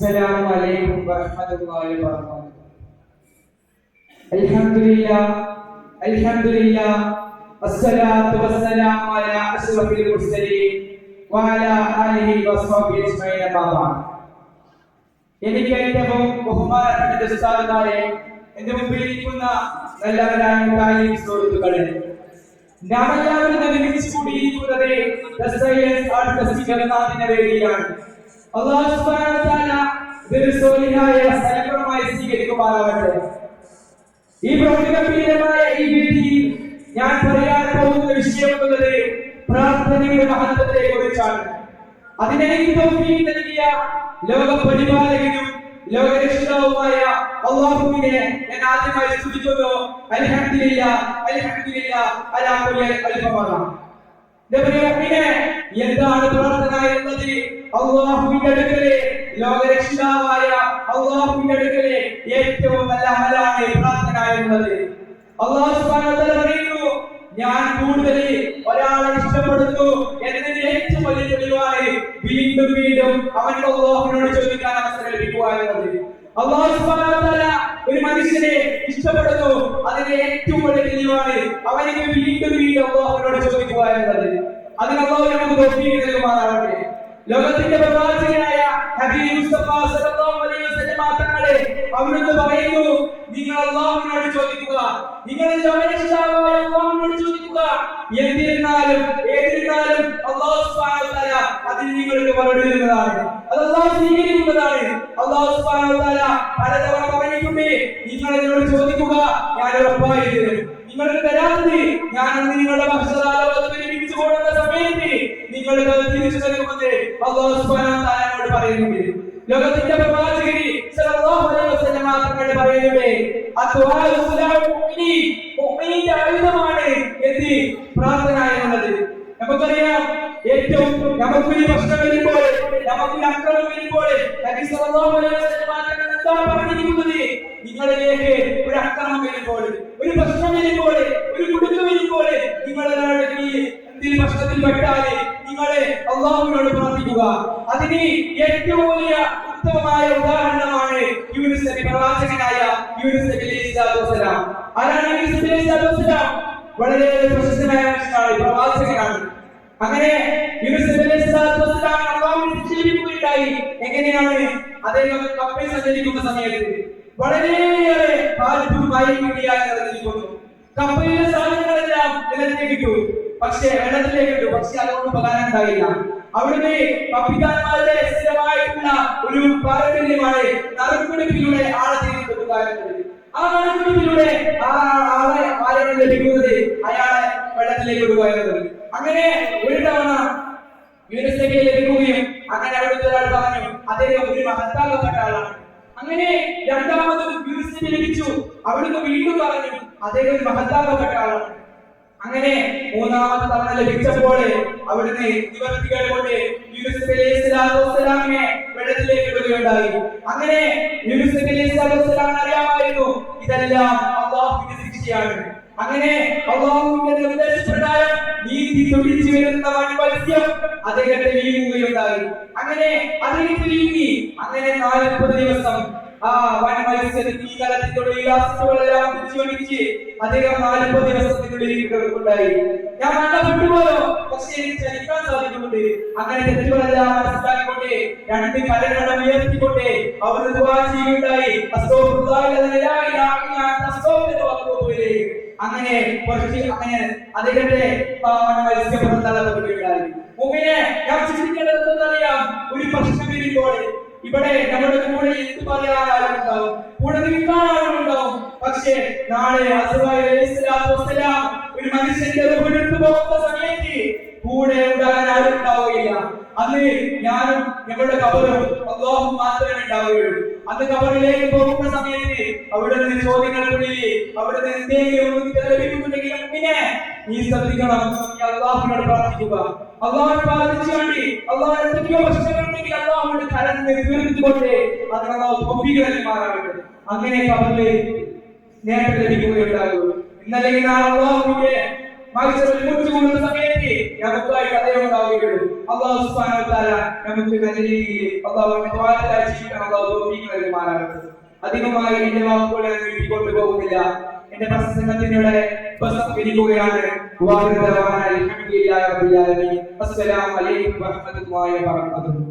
السلام عليكم ورحمة الله وبركاته. الحمد لله الحمد لله والصلاة والسلام على أشرف المرسلين وعلى آله وصحبه أجمعين أما بعد. എനിക്ക് ഏറ്റവും ബഹുമാനപ്പെട്ട ഉസ്താദുമാരെ, എന്റെ മുമ്പിൽ ഇരിക്കുന്ന നല്ലവരായ സുഹൃത്തുക്കളെ, നാം എല്ലാവരും ഒരുമിച്ച് കൂടിയിരിക്കുന്നത് വേദിയാണ്. അല്ലാഹു സുബ്ഹാനഹു വ തആല ഇതൊരു സോലിഹായ സൽക്കർമ്മമായി സ്വീകരിക്കുമാറാവട്ടെ. ഈ പ്രൗഢഗംഭീരമായ ഈ വേദിയിൽ ഞാൻ പറയാൻ പോകുന്ന വിഷയം എന്നത് പ്രാർത്ഥനയുടെ മഹത്വത്തെ കുറിച്ചാണ്. അതിനെനിക്ക് തൗഫീഖ് നൽകിയ ലോക പരിപാലകനും ലോകരക്ഷിതാവുമായ അല്ലാഹുവിനെ ഞാൻ ആദ്യമായി സ്തുതിക്കുന്നു. അൽഹംദുലില്ലാഹ് അൽഹംദുലില്ലാഹ് അലാ കുല്ലി അൽഫമറ. എന്താണ് പ്രാർത്ഥന എന്നത്? അല്ലാഹുവിന്റെ അടുക്കലെ ലോകരക്ഷിതാവായ അല്ലാഹുവിന്റെ അടുക്കലെ ഏറ്റവും നല്ല അമലാണ് പ്രാർത്ഥന എന്നത്. അല്ലാഹു സുബ്ഹാനഹു വ തആല പറയുന്നു, ഞാൻ കൂടുതൽ ഒരാളെ ഇഷ്ടപ്പെടുന്നു എന്നതിന് ഏറ്റവും വലിയ തെളിവാണ് വീണ്ടും വീണ്ടും അവൻ അല്ലാഹുവിനോട് ചോദിക്കാൻ അവസരം ലഭിക്കുക എന്നത്. അല്ലാഹു സുബ്ഹാനഹു വ തആല ഒരു മനുഷ്യനെ ഇഷ്ടപ്പെടുന്നു, അതിന്റെ ഏറ്റവും വലിയ തെളിവാണ് അവനിക്ക് വീണ്ടും വീണ്ടും അല്ലാഹുവിനോട് ചോദിക്കുക എന്നത്. അതിന് അല്ലാഹു നമുക്ക് തൗഫീഖ് നൽകുമാറാവട്ടെ. ലോകത്തിന്റെ പ്രവാചകനായ ഹബീബ് മുസ്തഫ സല്ലല്ലാഹു അലൈഹി വസല്ലം തങ്ങളെ അവിടുന്ന് പറയുന്നു, നിങ്ങൾ അല്ലാഹുവിനോട് ചോദിക്കുക, നിങ്ങൾ ലോകരക്ഷിതാവായ അല്ലാഹുവിനോട് ചോദിക്കുക, എന്നിരുന്നാലും ഏതിരുന്നാലും അല്ലാഹു സുബ്ഹാനഹു വ തആല അതിന് നിങ്ങൾക്ക് മറുപടി തരുന്നതാണ്, അത് അല്ലാഹു സ്വീകരിക്കുന്നതാണ്. അല്ലാഹു സുബ്ഹാനഹു വ തആല പലതവണ പറഞ്ഞിട്ടുണ്ട്, നിങ്ങൾ എന്നോട് ചോദിക്കുക, ഞാൻ ഉറപ്പായി തരും. നിങ്ങൾക്ക് തരാത്തത് ഞാൻ നിങ്ങളുടെ ഭക്ഷണലോകത്ത് ഒരുമിച്ച് കൂടുന്ന സമയത്ത് നിങ്ങൾക്ക് അത് തിരിച്ചു നൽകുമെന്ന് അല്ലാഹു സുബ്ഹാനഹു വ തആലയോട് പറയുന്നുണ്ട്. ലോകത്തിന്റെ പ്രവാചകൻ സല്ലല്ലാഹു അലൈഹി വസല്ലം തങ്ങൾ പറയുന്നുണ്ട്, അദ്ദുആഉ സിലാഹുൽ മുഅ്മിനീൻ, മുഅ്മിനീന്റെ ആയുധമാണ് എന്ത്? പ്രാർത്ഥന എന്നുള്ളത്. നമുക്കറിയാം, ഏറ്റവും നമുക്കൊരു പ്രശ്നം വരുമ്പോൾ, നമുക്കൊരു അക്രമം വരുമ്പോൾ നബി സല്ലല്ലാഹു അലൈഹി വസല്ലം തങ്ങൾ എന്താണ് പറഞ്ഞിരിക്കുന്നത്? നിങ്ങളിലേക്ക് ഒരു അക്രമം വരുമ്പോൾ, ഒരു പ്രശ്നം വരുമ്പോൾ, ഒരു കുടുക്കം വരുമ്പോൾ, നിങ്ങളൊരാളുടെ എന്തെങ്കിലും പ്രശ്നത്തിൽ പെട്ടാൽ നിങ്ങളെ അല്ലാഹുവിനോട് പ്രാർത്ഥിക്കുക. അതിന് ഏറ്റവും വലിയ ഉത്തമമായ ഉദാഹരണമാണ് യൂനുസ് നബി, പ്രവാചകനായ യൂനുസ് നബി അലൈഹിസ്സലാത്തു വസ്സലാം. ആരാണ് യൂനുസ് നബി അലൈഹിസ്സലാത്തു വസ്സലാം? വളരെ പ്രശസ്തനായ മനുഷ്യനാണ്, പ്രവാചകനാണ്. അങ്ങനെ യൂനുസ് നബി അലൈഹിസ്സലാത്തു വസ്സലാം അല്ലാഹുവിനെ ശിക്ഷിക്കുകയുണ്ടായി. എങ്ങനെയാണ്? അദ്ദേഹം കപ്പൽ സഞ്ചരിക്കുന്ന സമയത്ത് വളരെയേറെ കാറ്റും മഴയുമിടിയായി നിറഞ്ഞിരിക്കുന്നു. കപ്പലിലെ സാധനങ്ങളെല്ലാം നിലത്തേക്ക് ഇട്ടു, പക്ഷേ വെള്ളത്തിലേക്ക് ഇട്ടു, പക്ഷെ അതുകൊണ്ട് ഉപകാരം ഉണ്ടായില്ല. അവിടുന്ന് കപ്പിത്താന്മാരുടെ സ്ഥിരമായിട്ടുള്ള ഒരു പാരമ്പര്യമാണ് നറുക്കെടുപ്പിലൂടെ ആളെ തിരിച്ചെടുക്കുക എന്നത്. ആ നറുക്കെടുപ്പിലൂടെ ആരെയാണ് ലഭിക്കുന്നത്? അയാളെ വെള്ളത്തിലേക്ക് ഇടുക എന്നത്. അങ്ങനെ ഒരു തവണ യൂനുസ് നബിയെ ലഭിക്കുകയും അങ്ങനെ അവിടുത്തെ ഒരാൾ പറഞ്ഞു, അദ്ദേഹം ഒരു മഹത്താകപ്പെട്ട ആളാണ്. അങ്ങനെ രണ്ടാമതും യൂനുസ് നബി ലഭിച്ചു. അവിടുന്ന് വീണ്ടും പറഞ്ഞു, അദ്ദേഹം ഒരു മഹത്താകപ്പെട്ട ആളാണ്. അങ്ങനെ മൂന്നാമത്തെ തവണ ലഭിച്ചപ്പോൾ അവിടുന്ന് നിവർത്തികൾ കൊണ്ട് യൂനുസ് നബി അലൈഹിസ്സലാത്തു വസ്സലാമിനെ വെള്ളത്തിലേക്ക് ഇടുകയുണ്ടായി. അങ്ങനെ യൂനുസ് നബി അലൈഹിസ്സലാത്തു വസ്സലാമിന് അറിയാമായിരുന്നു ഇതെല്ലാം അല്ലാഹുവിന്റെ ശിക്ഷയാണ്. അങ്ങനെ അല്ലാഹുവിന്റെ നിർദ്ദേശപ്രകാരം നീതി തുടിച്ചു വരുന്ന വൻമത്സ്യം അദ്ദേഹത്തെ വീഴുകയുണ്ടായി. അങ്ങനെ അദ്ദേഹത്തെ വീങ്ങി. അങ്ങനെ 40 ദിവസം ആ വൻമത്സ്യത്തിൽ ഈ കലത്തിലുള്ള ആസിഡുകളെല്ലാം കുടിച്ചുവടിച്ച് അദ്ദേഹം 40 ദിവസത്തിനുള്ളിൽ ഉണ്ടായി. ഞാൻ മരണപ്പെട്ടുപോയോ? പക്ഷേ എനിക്ക് ചലിക്കാൻ സാധിക്കുന്നുണ്ട്. അങ്ങനെ തെറ്റുകളെല്ലാം മനസ്സിലാക്കിക്കൊണ്ട് രണ്ട് കരങ്ങളും ഉയർത്തിക്കൊണ്ട് അവർ ദുആ ചെയ്യുകയുണ്ടായി. അങ്ങനെ അദ്ദേഹത്തെ മത്സ്യം പുറത്തള്ളപ്പെടുകയുണ്ടായി. മുഅ്മിനെ, ഞാൻ ചിന്തിക്കേണ്ടത് എന്താണെന്നറിയാം? ഒരു പ്രശ്നം വരുമ്പോൾ ഇവിടെ നമ്മുടെ കൂടെ എന്ത് പറയാനുണ്ടാവും, കൂടെ നിൽക്കാൻ ആളുണ്ടാവും. പക്ഷേ നാളെ അസ്റായീൽ അലൈഹിസ്സലാത്തു വസ്സലാം ഒരു മനുഷ്യന്റെ റൂഹെടുത്തു പോകുന്ന സമയത്ത് കൂടെ ഉണ്ടാകാൻ ആരും ഉണ്ടാവുകയില്ല. അന്ന് ഞാനും ഞങ്ങളുടെ ഖബറും അല്ലാഹു മാത്രമേ ഉണ്ടാവുകയുള്ളൂ. അന്ന് ഖബറിലേക്ക് പോകുന്ന സമയത്ത് അവിടെ നിന്ന് ചോദ്യങ്ങൾക്കുള്ളിൽ അവിടെ നിന്ന് എന്തെങ്കിലും ലഭിക്കുന്നുണ്ടെങ്കിൽ മുഅ്മിനെ നീ ശ്രദ്ധിക്കണം, അല്ലാഹുവിനോട് പ്രാർത്ഥിക്കുക. അല്ലാഹുവിനോട് പ്രാർത്ഥിച്ചുകൊണ്ട് അല്ലാഹു എന്തൊക്കെയോ പ്രശ്നങ്ങളുണ്ടെങ്കിൽ അല്ലാഹുവിന്റെ കരങ്ങൾ തീർത്തുകൊണ്ട് അതിന് അല്ലാഹു തൗഫീഖ് നൽകുമാറാകട്ടെ. അങ്ങനെ ഖബറിൽ നേട്ടം ലഭിക്കുകയുണ്ടാകും. ഇന്നല്ലെങ്കിൽ നാളെ അല്ലാഹുവിന്റെ മത്സരം മുറിച്ചുകൊള്ളുന്ന സമയത്ത് നമുക്കായി കഥയുണ്ടാവുകയുള്ളൂ. അല്ലാഹു സുബ്ഹാനഹു വ തആല നമുക്ക് നല്ല രീതിയിൽ അല്ലാഹുവിന്റെ ത്വാഅത്തായി ജീവിക്കാൻ അല്ലാഹു തൗഫീഖ് നൽകുമാറാകട്ടെ. അധികമായി എന്റെ വാക്കുകൾ ഞാൻ നീട്ടിക്കൊണ്ടു പോകുന്നില്ല. എന്റെ പ്രസംഗത്തിലൂടെ ഉപസംഹരിക്കുകയാണ്. അസ്സലാമു അലൈക്കും വറഹ്മത്തുള്ളാഹി വബറകാതുഹു.